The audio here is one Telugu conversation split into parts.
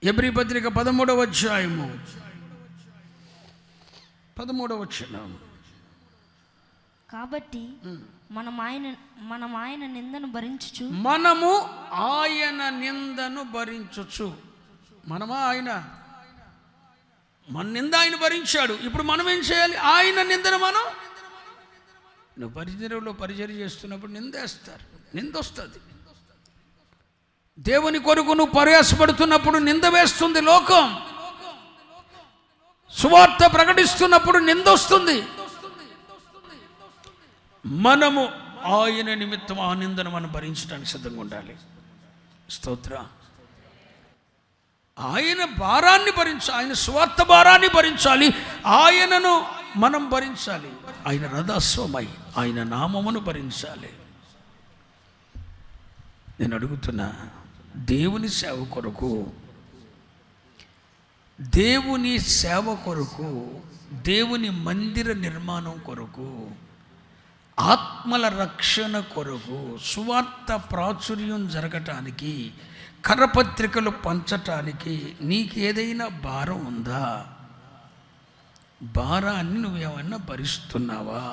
హెబ్రీ పత్రిక 13వ అధ్యాయము 13వ వచనం. కాబట్టి మనం ఆయన నిందను భరించుచు మనమా ఆయన మన నింద ఆయన భరించాడు. ఇప్పుడు మనం ఏం చేయాలి? ఆయన నిందను మనం. నువ్వు పరిచర్య చేస్తున్నప్పుడు నిందేస్తారు, నింద వస్తుంది. దేవుని కొరకు నువ్వు ప్రయాసపడుతున్నప్పుడు నింద వేస్తుంది లోకం. సువార్త ప్రకటిస్తున్నప్పుడు నింద వస్తుంది. మనము ఆయన నిమిత్తం ఆ నిందను మనం భరించడానికి సిద్ధంగా ఉండాలి. స్తోత్ర. ఆయన భారాన్ని భరించాలి, ఆయన స్వార్థ భారాన్ని భరించాలి, ఆయనను మనం భరించాలి. ఆయన రథస్వమై ఆయన నామమును భరించాలి. నేను అడుగుతున్నా, దేవుని సేవ కొరకు, దేవుని సేవ కొరకు, దేవుని మందిర నిర్మాణం కొరకు, ఆత్మల రక్షణ కొరకు, సువార్త ప్రాచుర్యం జరగటానికి, కరపత్రికలు పంచటానికి నీకేదైనా భారం ఉందా? భారాన్ని నువ్వేమన్నా భరిస్తున్నావా?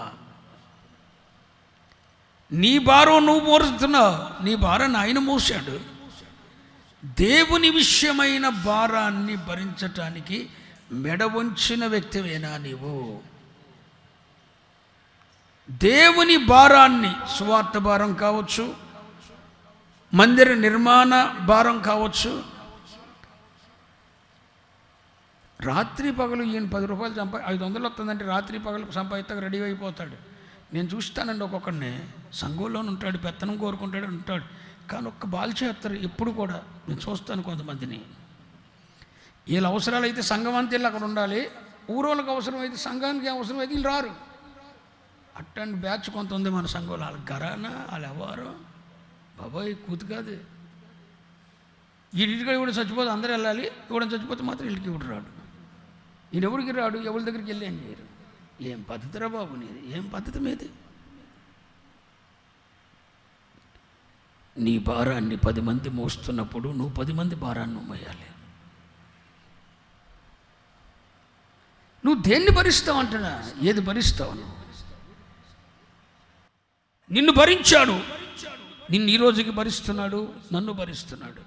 నీ భారం నువ్వు మోస్తున్నావు, నీ భారాన్ని ఆయన మోసాడు. దేవుని విషయమైన భారాన్ని భరించటానికి మెడ వంచిన వ్యక్తివేనా నీవు? దేవుని భారాన్ని, సువార్త భారం కావచ్చు, మందిర నిర్మాణ భారం కావచ్చు. రాత్రి పగలు ఈయన 10 రూపాయలు 500 వస్తుందంటే రాత్రి పగలు సంపాదిస్తాక రెడీ అయిపోతాడు. నేను చూస్తానండి, ఒక్కొక్కడిని సంఘంలో ఉంటాడు, పెత్తనం కోరుకుంటాడు ఉంటాడు, కానీ ఒక్క బాల్ చేస్తారు ఎప్పుడు కూడా. నేను చూస్తాను కొంతమందిని, వీళ్ళ అవసరాలు అయితే సంఘం అంతా వీళ్ళు అక్కడ ఉండాలి, ఊరోళ్ళకి అవసరం అయితే, సంఘానికి అవసరం అయితే వీళ్ళు రారు. అట్టండి బ్యాచ్ కొంత ఉంది మన సంఘంలో. వాళ్ళ గరానా, వాళ్ళు ఎవరు బాబాయ్ కూతు కాదు. వీడింటికి కూడా చచ్చిపోతే అందరూ వెళ్ళాలి, ఇవ్వడం చచ్చిపోతే మాత్రం ఇంటికి ఇవ్వడు రాడు. ఈయన ఎవరికి రాడు, ఎవరి దగ్గరికి వెళ్ళి ఏం చేయరు. ఏం పద్ధతిరా బాబు నీది, ఏం పద్ధతి మీది? నీ భారాన్ని 10 మంది మోస్తున్నప్పుడు నువ్వు 10 మంది భారాన్ని మోయాలి. నువ్వు దేన్ని భరిస్తావు అంటున్నా? ఏది భరిస్తావు? నిన్ను భరించాడు, నిన్ను ఈ రోజుకి భరిస్తున్నాడు, నన్ను భరిస్తున్నాడు.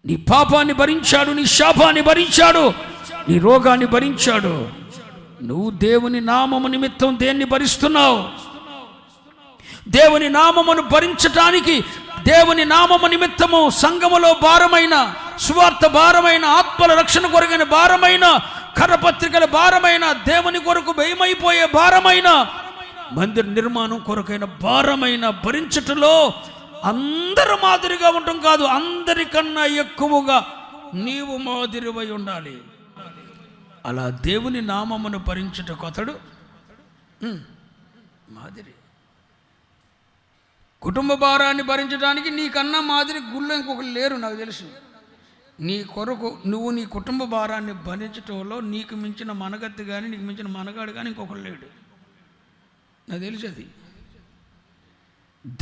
నీ పాపాన్ని భరించాడు, నీ శాపాన్ని భరించాడు, నీ రోగాన్ని భరించాడు. నువ్వు దేవుని నామము నిమిత్తం దేన్ని భరిస్తున్నావు? దేవుని నామమును భరించటానికి, దేవుని నామము నిమిత్తము సంఘములో భారమైన, సువార్త భారమైన, ఆత్మల రక్షణ కొరకైన భారమైన, కరపత్రికల భారమైన, దేవుని కొరకు భయమైపోయే భారమైన, మందిర నిర్మాణం కొరకైన భారమైన భరించటంలో అందరి మాదిరిగా ఉండటం కాదు, అందరికన్నా ఎక్కువగా నీవు మాదిరివై ఉండాలి. అలా దేవుని నామమును భరించుటకు అతడు మాదిరి. కుటుంబ భారాన్ని భరించడానికి నీకన్నా మాదిరి గుళ్ళో ఇంకొకరు లేరు నాకు తెలుసు. నీ కొరకు నువ్వు నీ కుటుంబ భారాన్ని భరించటంలో నీకు మించిన మనగత్తి కానీ, నీకు మించిన మనగాడు కానీ ఇంకొకరు లేడు నాకు తెలుసు. అది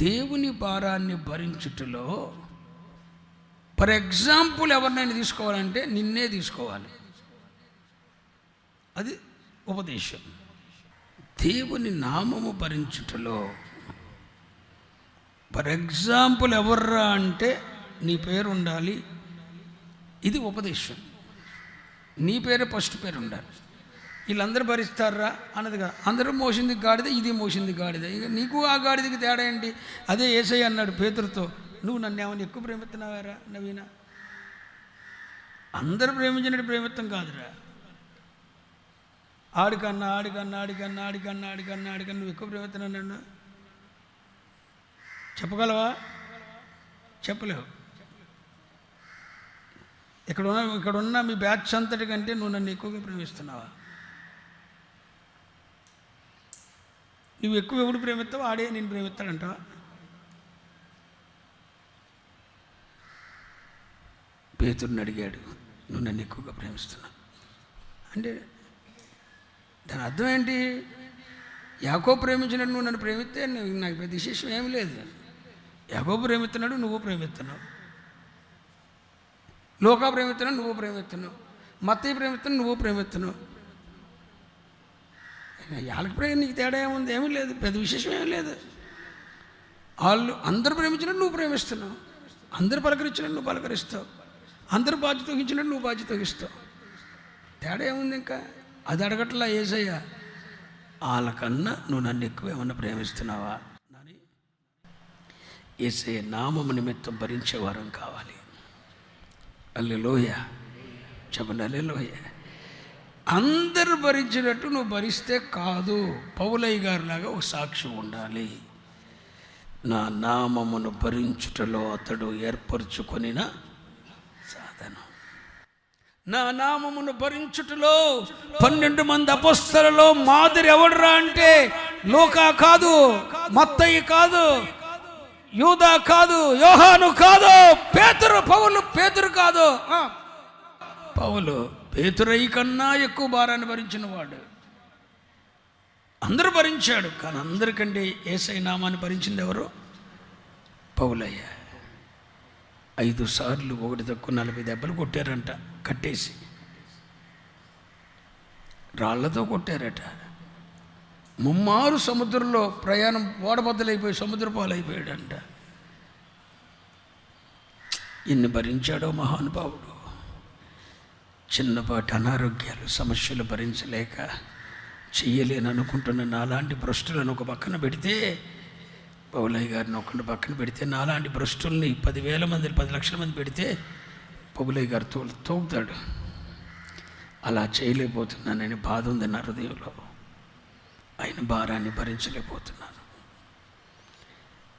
దేవుని భారాన్ని భరించుటలో, ఫర్ ఎగ్జాంపుల్ ఎవరినైనా తీసుకోవాలంటే నిన్నే తీసుకోవాలి. అది ఉపదేశం. దేవుని నామము భరించుటలో ఫర్ ఎగ్జాంపుల్ ఎవర్రా అంటే నీ పేరు ఉండాలి. ఇది ఉపదేశం. నీ పేరే ఫస్ట్ పేరు ఉండాలి. వీళ్ళందరూ భరిస్తారా అన్నదిగా, అందరూ మోసింది గాడిద, ఇది మోసింది గాడిద, ఇక నీకు ఆ గాడిదకి తేడా ఏంటి? అదే యేసయ్య అన్నాడు పేతురుతో, నువ్వు నన్ను ఏమైనా ఎక్కువ ప్రేమిస్తున్నావారా నవీన? అందరూ ప్రేమించినట్టు ప్రేమిత్తం కాదురా. ఆడికన్నా ఆడికన్నా ఆడికన్నా ఆడికన్నా ఆడికన్నా ఆడికన్నా నువ్వు ఎక్కువ ప్రేమిస్తున్నావు నన్ను చెప్పగలవా? చెప్పలేవు. ఇక్కడున్న మీ బ్యాచ్ అంతటి కంటే నువ్వు నన్ను ఎక్కువగా ప్రేమిస్తున్నావా? నువ్వు ఎక్కువ ఎవడు ప్రేమిస్తావు, ఆడే నేను ప్రేమిస్తాడంటావా? పేతురుని అడిగాడు, నువ్వు నన్ను ఎక్కువగా ప్రేమిస్తున్నావు అంటే దాని అర్థం ఏంటి? యాకోబు ప్రేమించినట్టు నువ్వు నన్ను ప్రేమిస్తే నాకు పెద్ద విశేషం ఏమి లేదు. యాకోబు ప్రేమిస్తున్నాడు, నువ్వు ప్రేమిస్తున్నావు. లోకా ప్రేమిస్తున్నావు, నువ్వు ప్రేమిస్తున్నావు. మత్తయి ప్రేమిస్తున్నావు, నువ్వు ప్రేమిస్తున్నావు. వాళ్ళకి ప్రేమ నీకు తేడా ఏముంది? ఏమీ లేదు, పెద్ద విశేషం ఏమీ లేదు. వాళ్ళు అందరూ ప్రేమించినట్టు నువ్వు ప్రేమిస్తున్నావు, అందరు పలకరించినట్టు నువ్వు పలకరిస్తావు, అందరూ బాధ్యత వహించినట్టు నువ్వు బాధ్యత వహిస్తావు. తేడా ఏముంది? ఇంకా అది అడగట్లా యేసయ్య. వాళ్ళకన్నా నువ్వు నన్ను ఎక్కువ ఏమన్నా ప్రేమిస్తున్నావా అని యేసయ్య నామము నిమిత్తం భరించేవారం కావాలి. హల్లెలూయా, చెప్పండి హల్లెలూయా. అందరూ భరించినట్టు నువ్వు భరిస్తే కాదు. పౌలయ్య గారిలాగా ఒక సాక్ష్యం ఉండాలి. నా నామమును భరించుటలో అతడు ఏర్పరచుకొనిన సాధనం. నా నామమును భరించుటలో 12 మంది అపొస్తలులలో మాదిరి ఎవడురా అంటే లూకా కాదు, మత్తయి కాదు, యూదా కాదు, యోహాను కాదు, పేతురు. పేతురు కాదు, పౌలు. పేతురయ్య కన్నా ఎక్కువ భారాన్ని భరించిన వాడు. అందరూ భరించాడు, కానీ అందరికంటే యేసయ్య నామాన్ని భరించింది ఎవరు? పౌలయ్య. 5 సార్లు 1 తక్కువ 40 దెబ్బలు కొట్టారంట, కట్టేసి రాళ్లతో కొట్టారట. 3 సముద్రంలో ప్రయాణం ఓడబద్దలైపోయి సముద్ర పాలైపోయాడంట. ఎన్ని భరించాడో మహానుభావుడు. చిన్నపాటి అనారోగ్యాలు, సమస్యలు భరించలేక చెయ్యలేని అనుకుంటున్న నాలాంటి భ్రష్టులను ఒక పక్కన పెడితే, పౌలయ్య గారిని ఒకటి పక్కన పెడితే, నాలాంటి భ్రష్టుల్ని 10,000 మంది 10 లక్షల మంది పెడితే పౌలయ్య గారు తోగుతాడు. అలా చేయలేకపోతున్నానని బాధ ఉంది నా హృదయంలో. ఆయన భారాన్ని భరించలేకపోతున్నాను.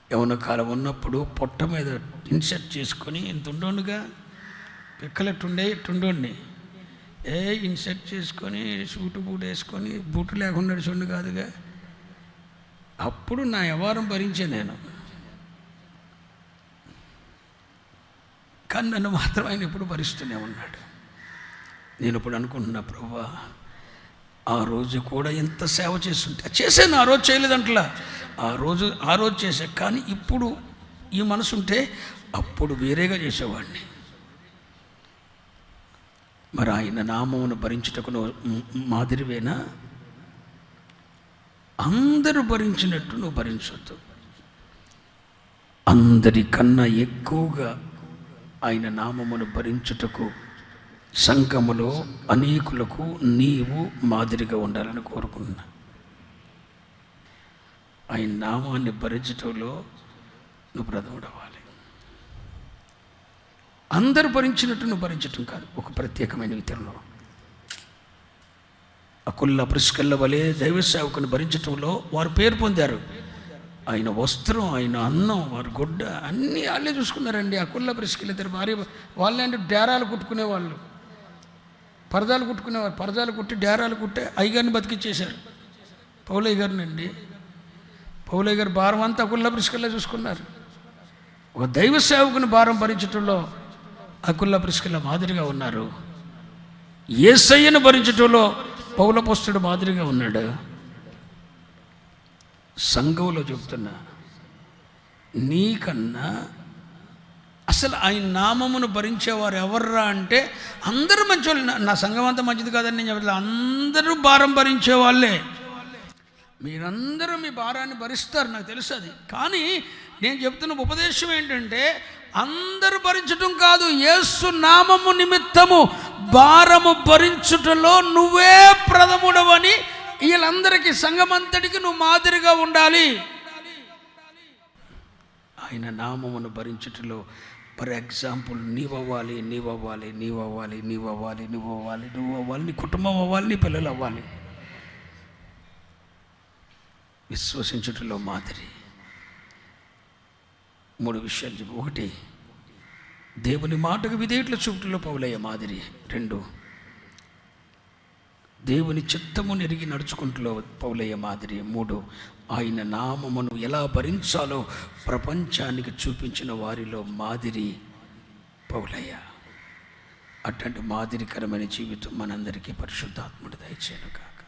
యవ్వన కాలం ఉన్నప్పుడు పొట్ట మీద ఇన్సెట్ చేసుకొని ఇంత ఉండోండుగా, పిక్కలెట్టుండే ఇట్టుండోండి, ఇన్సెట్ చేసుకొని సూటు బూటు వేసుకొని, బూటు లేకుండా చూడు కాదుగా. అప్పుడు నా వ్యవహారం భరించే నేను, కానీ నన్ను మాత్రం ఆయన ఎప్పుడు భరిస్తూనే ఉన్నాడు. నేను ఇప్పుడు అనుకుంటున్నా, ప్రభువా ఆ రోజు కూడా ఎంత సేవ చేస్తుంటే చేశాను. ఆ రోజు చేయలేదంటలా, ఆ రోజు చేశా. కానీ ఇప్పుడు ఈ మనసు ఉంటే అప్పుడు వేరేగా చేసేవాడిని. మరి ఆయన నామమును భరించుటకు మాదిరివేనా? అందరూ భరించినట్టు నువ్వు భరించొద్దు. అందరికన్నా ఎక్కువగా ఆయన నామమును భరించుటకు సంఘములో అనేకులకు నీవు మాదిరిగా ఉండాలని కోరుకుంటున్నా. ఆయన నామాన్ని భరించటంలో నువ్వు ప్రథముడవ్వాలి. అందరూ భరించినట్టు నువ్వు భరించటం కాదు, ఒక ప్రత్యేకమైన విధంలో. అకుల్ల ప్రిస్కల్ల వలె దైవ సేవకుని భరించటంలో వారు పేరు పొందారు. ఆయన వస్త్రం, ఆయన అన్నం, వారి గుడ్డ అన్నీ వాళ్ళే చూసుకున్నారండి. అకుల్ల ప్రిస్కల్ ఇద్దరు భార్య, వాళ్ళే అంటే డేరాలు కుట్టుకునేవాళ్ళు, పరదాలు కుట్టుకునేవారు. పరదాలు కుట్టి డేరాలు కుట్టే అయ్యగారిని బతికిచ్చేశారు. పౌలయ్య గారిని అండి. పౌలయ్య గారు భారం అంతా అకుల్ల ప్రిస్కల్లే చూసుకున్నారు. ఒక దైవ సేవకుని భారం భరించటంలో అకుల్ల ప్రిస్కిల్ల మాదిరిగా ఉన్నారు. యేసయ్యను భరించటంలో పౌలపోస్తుడు మాదిరిగా ఉన్నాడు. సంఘంలో చెబుతున్నా, నీకన్నా అసలు ఆయన నామమును భరించేవారు ఎవర్రా అంటే అందరూ మంచివాళ్ళు. నా సంఘం అంతా మంచిది కాదని నేను చెప్పట్లేదు, అందరూ భారం భరించే వాళ్ళే. మీరందరూ మీ భారాన్ని భరిస్తారు, నాకు తెలుసు అది. కానీ నేను చెప్తున్న ఉపదేశం ఏంటంటే, అందరూ భరించటం కాదు, యేసు నామము నిమిత్తము భారము భరించుటలో నువ్వే ప్రథముడవని వీళ్ళందరికీ, సంఘమంతటికి నువ్వు మాదిరిగా ఉండాలి. ఆయన నామమును భరించుటలో ఫర్ ఎగ్జాంపుల్ నీవవ్వాలి, నీవవ్వాలి, నీవవ్వాలి, నీవవ్వాలి, నువ్వవ్వాలి, నువ్వవ్వాలి, నీ కుటుంబం అవ్వాలి, నీ పిల్లలు అవ్వాలి. విశ్వసించుటలో మాదిరి. 3 విషయాలు చెప్పు. 1, దేవుని మాటకు విధేయుల చూపుటలో పౌలయ్య మాదిరి. 2, దేవుని చిత్తమును ఎరిగి నడుచుకుంటూ పౌలయ్య మాదిరి. 3, ఆయన నామమును ఎలా భరించాలో ప్రపంచానికి చూపించిన వారిలో మాదిరి పౌలయ్య. అట్లాంటి మాదిరికరమైన జీవితం మనందరికీ పరిశుద్ధాత్ముడు దయచేయును గాక.